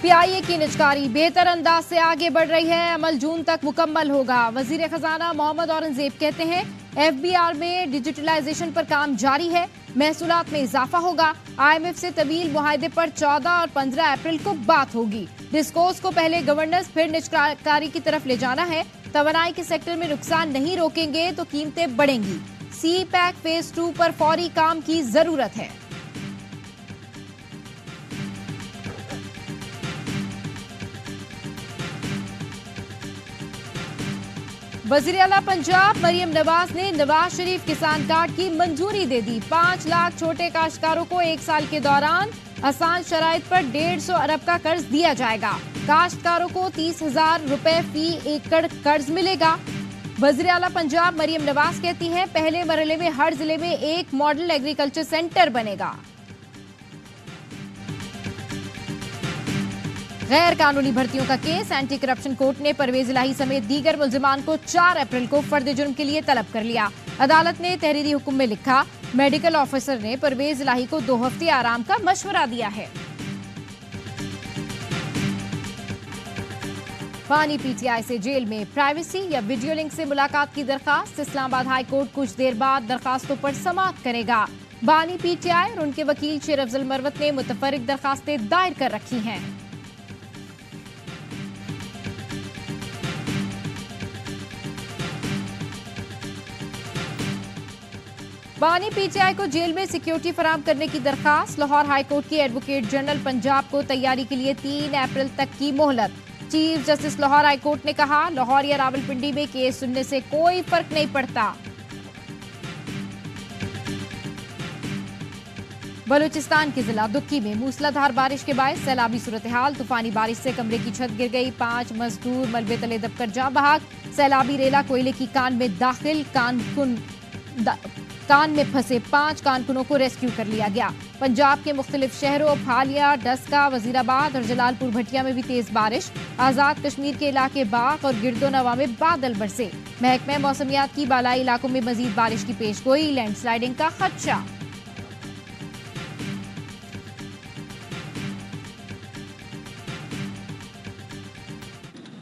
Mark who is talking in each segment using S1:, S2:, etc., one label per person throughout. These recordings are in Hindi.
S1: पीआईए की निजकारी बेहतर अंदाज से आगे बढ़ रही है, अमल जून तक मुकम्मल होगा। वजीर खजाना मोहम्मद औरंगजेब कहते हैं एफबीआर में डिजिटलाइजेशन पर काम जारी है, महसूलात में इजाफा होगा। आईएमएफ से तवील मुआहदे पर 14 और 15 अप्रैल को बात होगी। डिस्कोर्स को पहले गवर्नेंस फिर निजकारी की तरफ ले जाना है। तवानाई के सेक्टर में नुकसान नहीं रोकेंगे तो कीमतें बढ़ेंगी। सी पैक फेज 2 पर फौरी काम की जरूरत है। वजीर आला पंजाब मरियम नवाज ने नवाज शरीफ किसान कार्ड की मंजूरी दे दी। 5 लाख छोटे काश्तकारों को 1 साल के दौरान आसान शराइत पर 150 अरब का कर्ज दिया जाएगा। काश्तकारों को 30,000 रुपए फी एकड़ कर्ज मिलेगा। वजीर आला पंजाब मरियम नवाज कहती हैं पहले मरहले में हर जिले में एक मॉडल एग्रीकल्चर सेंटर बनेगा। गैर कानूनी भर्तियों का केस, एंटी करप्शन कोर्ट ने परवेज इलाही समेत दीगर मुल्जिमान को 4 अप्रैल को फर्द जुर्म के लिए तलब कर लिया। अदालत ने तहरीरी हुक्म में लिखा मेडिकल ऑफिसर ने परवेज इलाही को 2 हफ्ते आराम का मशवरा दिया है। बानी पीटीआई से जेल में प्राइवेसी या वीडियो लिंक से मुलाकात की दरखास्त, इस्लामाबाद हाई कोर्ट कुछ देर बाद दरखास्तों पर समाअत करेगा। बानी पीटीआई और उनके वकील शेर अफजल मरवत ने मुतफर्रिक दरखास्तें दायर कर रखी हैं। बानी पीटीआई को जेल में सिक्योरिटी फराहम करने की दरखास्त, लाहौर हाईकोर्ट की एडवोकेट जनरल पंजाब को तैयारी के लिए 3 अप्रैल तक की मोहलत। चीफ जस्टिस लाहौर हाईकोर्ट ने कहा लाहौर या रावलपिंडी में केस सुनने से कोई फर्क नहीं पड़ता। बलूचिस्तान के जिला दुक्की में मूसलाधार बारिश के बायस सैलाबी सूरत हाल, तूफानी बारिश से कमरे की छत गिर गई, 5 मजदूर मलबे तले दबकर जाँ बहक। सैलाबी रेला कोयले की कान में दाखिल, कान में फंसे 5 कारकुनों को रेस्क्यू कर लिया गया। पंजाब के मुख्तलिफ शहरों फालिया, डस्का, वजीराबाद और जलालपुर भटिया में भी तेज बारिश। आजाद कश्मीर के इलाके बाग और गिरदो नवा में बादल बरसे। महकमे मौसमियात की बालाई इलाकों में मजीद बारिश की पेशगोई, लैंडस्लाइडिंग का खदशा।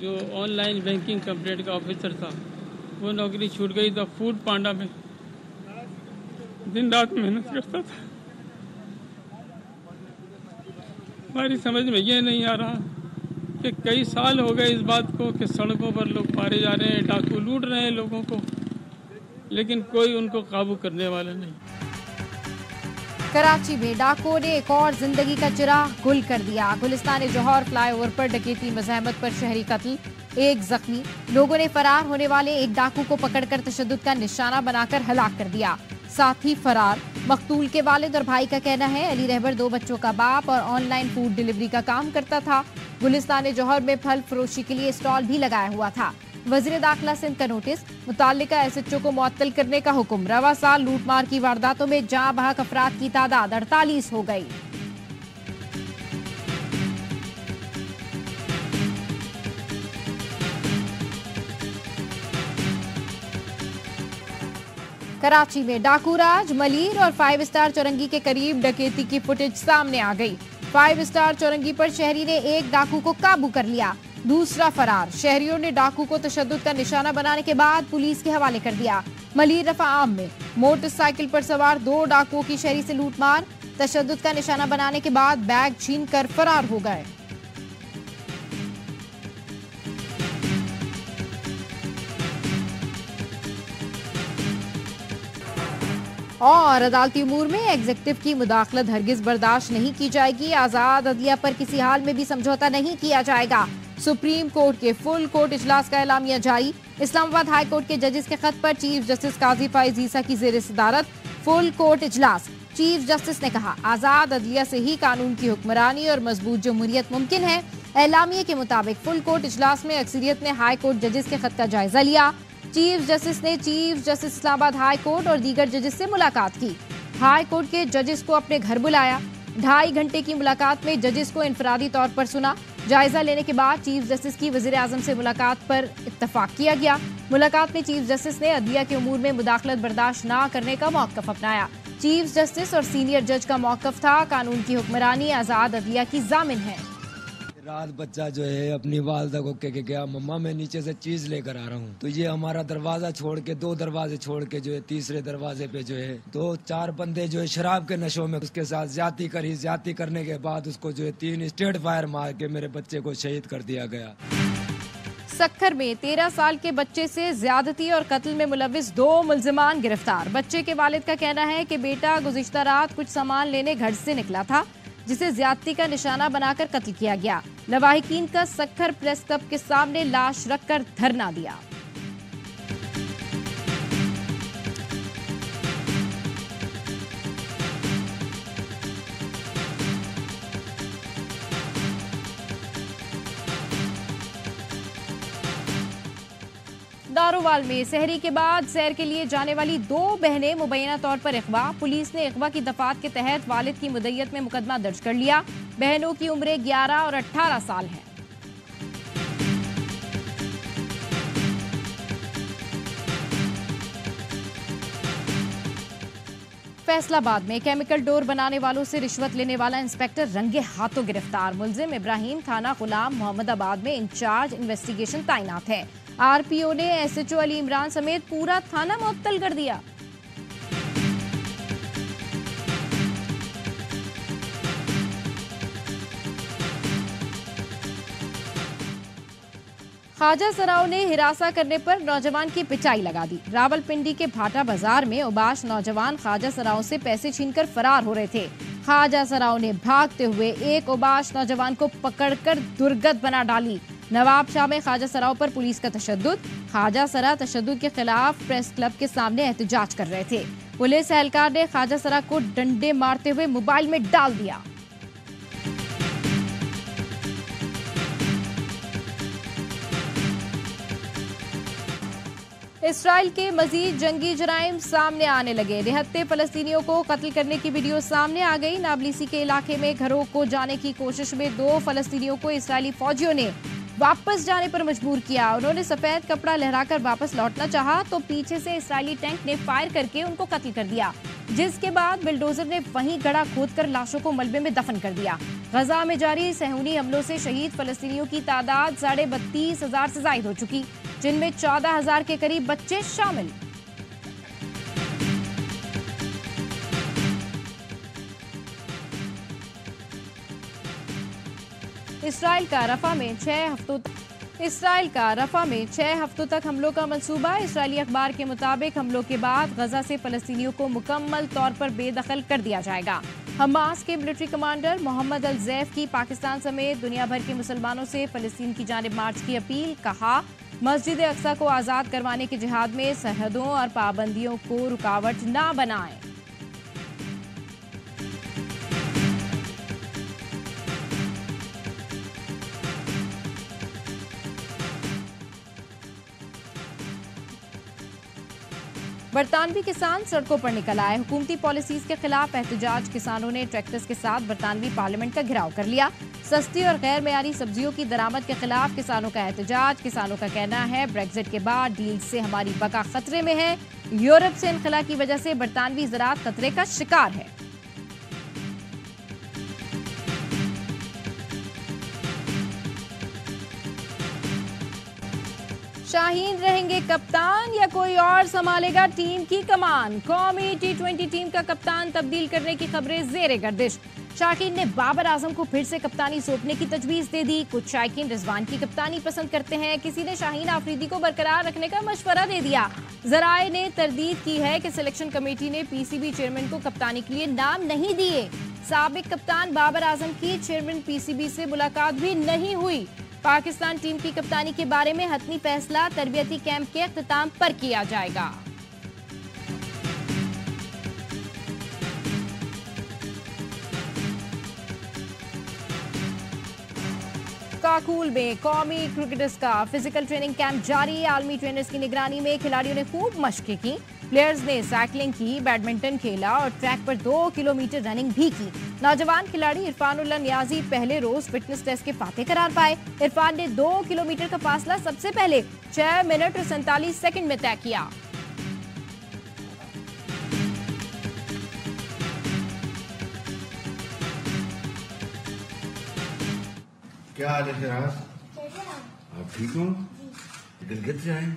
S2: जो ऑनलाइन बैंकिंग कंप्लेंट का ऑफिसर था वो नौकरी छूट गई तो फूड पांडा में दिन रात मेहनत करता था। हमारी समझ में ये नहीं आ रहा कि कई साल हो गए इस बात को कि सड़कों पर लोग मारे जा रहे हैं, डाकू लूट रहे हैं लोगों को, लेकिन कोई उनको काबू करने वाला नहीं।
S1: कराची में डाकुओं ने एक और जिंदगी का चिराग गुल कर दिया। गुलिस्तान जौहर फ्लाईओवर पर डकैती मजहमत पर शहरी कत्ल, 1 जख्मी। लोगों ने फरार होने वाले एक डाकू को पकड़कर तशद्दुद का निशाना बनाकर हलाक कर दिया। साथ ही फरार मकतूल के वालिद और भाई का कहना है अली रहबर 2 बच्चों का बाप और ऑनलाइन फूड डिलीवरी का काम करता था। गुलिस्तान जौहर में फल फरोशी के लिए स्टॉल भी लगाया हुआ था। वजीर दाखिला सिंध का नोटिस, मुताल्लिका एसएचओ को मुअत्तल करने का हुक्म। रवा साल लूटमार की वारदातों में जाँ बहक अफराद की तादाद 48 हो गई। कराची में डाकू राज, मलीर और 5 स्टार चौरंगी के करीब डकैती की फुटेज सामने आ गई। 5 स्टार चौरंगी पर शहरी ने एक डाकू को काबू कर लिया, दूसरा फरार। शहरियों ने डाकू को तशद्दुद का निशाना बनाने के बाद पुलिस के हवाले कर दिया। मलीर रफा आम में मोटरसाइकिल पर सवार 2 डाकुओं की शहरी से लूटमार, तशद्दुद का निशाना बनाने के बाद बैग छीनकर फरार हो गए। और अदालती उमूर में एग्जीक्यूटिव की मुदाखलत हरगिज बर्दाश्त नहीं की जाएगी। आजाद अदलिया पर किसी हाल में भी समझौता नहीं किया जाएगा। सुप्रीम कोर्ट के फुल कोर्ट इजलास का एलामिया जारी। इस्लामाबाद हाई कोर्ट के जजेस के खत पर चीफ जस्टिस काजी फाइज ईसा की जेर सदारत फुल कोर्ट इजलास। चीफ जस्टिस ने कहा आजाद अदलिया से ही कानून की हुक्मरानी और मजबूत जमहूरियत मुमकिन है। एलामिया के मुताबिक फुल कोर्ट इजलास में अक्सरियत ने हाई कोर्ट जजेस के खत का जायजा लिया। चीफ जस्टिस ने chief justice Islamabad high court और दीगर जजेस से मुलाकात की। हाई कोर्ट के जजेस को अपने घर बुलाया। 2.5 घंटे की मुलाकात में जजेस को इनफरादी तौर पर सुना। जायजा लेने के बाद चीफ जस्टिस की वजीर आजम से मुलाकात पर इत्तफाक किया गया। मुलाकात में चीफ जस्टिस ने अदलिया के उमूर में मुदाखलत बर्दाश्त न करने का मौक़िफ़ अपनाया। चीफ जस्टिस और सीनियर जज का मौक़िफ़ था कानून की हुक्मरानी आज़ाद अदलिया की ज़ामिन है।
S3: रात बच्चा जो है अपनी वालदा को कह के गया, मम्मा मैं नीचे से चीज लेकर आ रहा हूँ। तो ये हमारा दरवाजा छोड़ के, 2 दरवाजे छोड़ के जो है तीसरे दरवाजे पे जो है 2-4 बंदे जो है शराब के नशों में उसके साथ ज्यादती करी। ज्यादती करने के बाद उसको जो है 3 स्ट्रेट फायर मार के मेरे बच्चे को शहीद कर दिया गया।
S1: सक्खर में 13 साल के बच्चे से ज्यादती और कत्ल में मुलविस 2 मुल्जिमान गिरफ्तार। बच्चे के वालिद का कहना है कि बेटा गुज़िश्ता रात कुछ सामान लेने घर से निकला था, जिसे ज्यादती का निशाना बनाकर कत्ल किया गया। लवाहिकीन का सक्खर प्रेस क्लब के सामने लाश रखकर धरना दिया। दारोवाल में सहरी के बाद सैर के लिए जाने वाली 2 बहनें मुबैना तौर पर अगवा। पुलिस ने अगवा की दफात के तहत वालिद की मुद्दत में मुकदमा दर्ज कर लिया। बहनों की उम्रें 11 और 18 साल हैं। फैसलाबाद में केमिकल डोर बनाने वालों से रिश्वत लेने वाला इंस्पेक्टर रंगे हाथों गिरफ्तार। मुलजिम इब्राहिम थाना गुलाम मोहम्मदाबाद में इंचार्ज इन्वेस्टिगेशन तैनात है। आरपीओ ने एसएचओ अली इमरान समेत पूरा थाना मुअत्तल कर दिया। ख्वाजा सराव ने हिरासा करने पर नौजवान की पिटाई लगा दी। रावलपिंडी के भाटा बाजार में उबाश नौजवान ख्वाजा सराव से पैसे छीनकर फरार हो रहे थे। ख्वाजा सराव ने भागते हुए एक उबाश नौजवान को पकड़कर दुर्गत बना डाली। नवाब शाह में ख्वाजा सराव पर पुलिस का तशद्दुद। ख्वाजा सरा तशद्दुद के खिलाफ प्रेस क्लब के सामने एहतजाज कर रहे थे। पुलिस एहलकार ने ख्वाजा सरा को डंडे मारते हुए मोबाइल में डाल दिया। इसराइल के मजीद जंगी जराइम सामने आने लगे। निहत्ते फलस्तीनियों को कत्ल करने की वीडियो सामने आ गई। नाबलीसी के इलाके में घरों को जाने की कोशिश में 2 फलस्तीनियों को इसराइली फौजियों ने वापस जाने पर मजबूर किया। उन्होंने सफेद कपड़ा लहराकर वापस लौटना चाहा तो पीछे से इसराइली टैंक ने फायर करके उनको कत्ल कर दिया, जिसके बाद बिल्डोजर ने वहीं गड्ढा खोदकर लाशों को मलबे में दफन कर दिया। गजा में जारी सहूनी हमलों से शहीद फलस्तीनियों की तादाद 32,500 से जायद हो चुकी, जिनमें 14,000 के करीब बच्चे शामिल। इसराइल का रफा में 6 हफ्तों तक हमलों का मंसूबा। इसराइली अखबार के मुताबिक हमलों के बाद गजा से फलस्तीनियों को मुकम्मल तौर पर बेदखल कर दिया जाएगा। हमास के मिलिट्री कमांडर मोहम्मद अल जैफ की पाकिस्तान समेत दुनिया भर के मुसलमानों से फलस्तीन की जानिब मार्च की अपील। कहा, मस्जिद अक्सा को आज़ाद करवाने की जिहाद में सरहदों और पाबंदियों को रुकावट ना बनाएं। बरतानवी किसान सड़कों पर निकल आए। हुकूमती पॉलिसीज के खिलाफ एहतजाज। किसानों ने ट्रैक्टर्स के साथ बरतानवी पार्लियामेंट का घेराव कर लिया। सस्ती और गैर मेयारी सब्जियों की दरामद के खिलाफ किसानों का एहतजाज। किसानों का कहना है, ब्रेक्जिट के बाद डील से हमारी बका खतरे में है। यूरोप से इनखला की वजह से बरतानवी ज़राअत खतरे का शिकार है। शाहीन रहेंगे कप्तान या कोई और संभालेगा टीम की कमान? कौमी T20 टीम का कप्तान तब्दील करने की खबरें जेरे गर्दिश। शाहीन ने बाबर आजम को फिर से कप्तानी सौंपने की तजवीज दे दी। कुछ शायकीन रिजवान की कप्तानी पसंद करते हैं। किसी ने शाहीन आफरीदी को बरकरार रखने का मशवरा दे दिया। जराए ने तरदीद की है कि सिलेक्शन कमेटी ने पीसीबी चेयरमैन को कप्तानी के लिए नाम नहीं दिए। साबिक कप्तान बाबर आजम की चेयरमैन पीसीबी से मुलाकात भी नहीं हुई। पाकिस्तान टीम की कप्तानी के बारे में हतमी फैसला तरबियती कैंप के अख्तिताम पर किया जाएगा। काकूल में कौमी क्रिकेटर्स का फिजिकल ट्रेनिंग कैंप जारी। आलमी ट्रेनर्स की निगरानी में खिलाड़ियों ने खूब मशकें की। प्लेयर्स ने साइकिलिंग की, बैडमिंटन खेला और ट्रैक पर 2 किलोमीटर रनिंग भी की। नौजवान खिलाड़ी इरफानुल्लाह नियाजी पहले रोज फिटनेस टेस्ट के फातेह करार पाए। इरफान ने 2 किलोमीटर का फासला सबसे पहले 6 मिनट और 47 सेकंड में तय किया।
S4: क्या हाल है फिराज? आप ठीक हो? गिलगित से आए?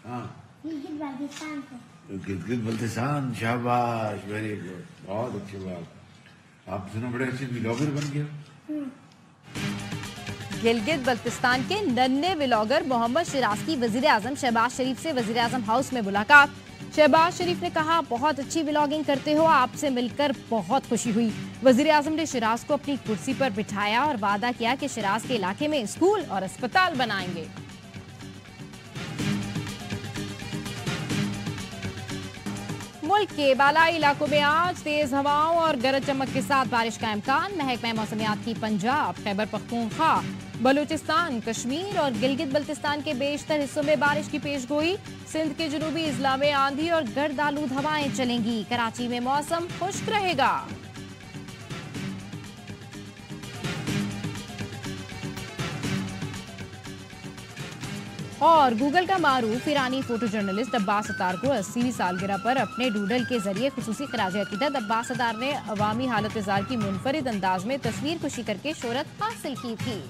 S4: हाँ, गिलगित बल्तिस्तान। शाबाश, वेरी गुड, बहुत अच्छी बात। आप सुना बड़े अच्छे व्लॉगर बन गए।
S1: गिलगित बल्तिस्तान के नन्हे व्लॉगर मोहम्मद शिराज की वजीर आजम शहबाज शरीफ से वजीर आजम हाउस में मुलाकात। शहबाज शरीफ ने कहा, बहुत अच्छी व्लॉगिंग करते हो, आपसे मिलकर बहुत खुशी हुई। वजीर आजम ने शिराज को अपनी कुर्सी पर बिठाया और वादा किया कि शिराज के इलाके में स्कूल और अस्पताल बनाएंगे। मुल्क के बालाई इलाकों में आज तेज हवाओं और गरज चमक के साथ बारिश का इम्कान। महकमा मौसमियात की पंजाब, खैबर पख्तूनख्वा, बलूचिस्तान, कश्मीर और गिलगित बल्तिस्तान के बेशतर हिस्सों में बारिश की पेशगोई। सिंध के जनूबी इजला में आंधी और गर्द आलूद हवाएं चलेंगी। कराची में मौसम खुश्क रहेगा। और गूगल का मारूफ ईरानी फोटो जर्नलिस्ट अब्बास अतार को 80वीं सालगिरह पर अपने डूडल के जरिए खुसूसी खराज अकीदत। अब्बास अतार ने अवामी हालत इज़हार की मुनफरिद अंदाज में तस्वीर कुशी करके शोहरत हासिल की थी।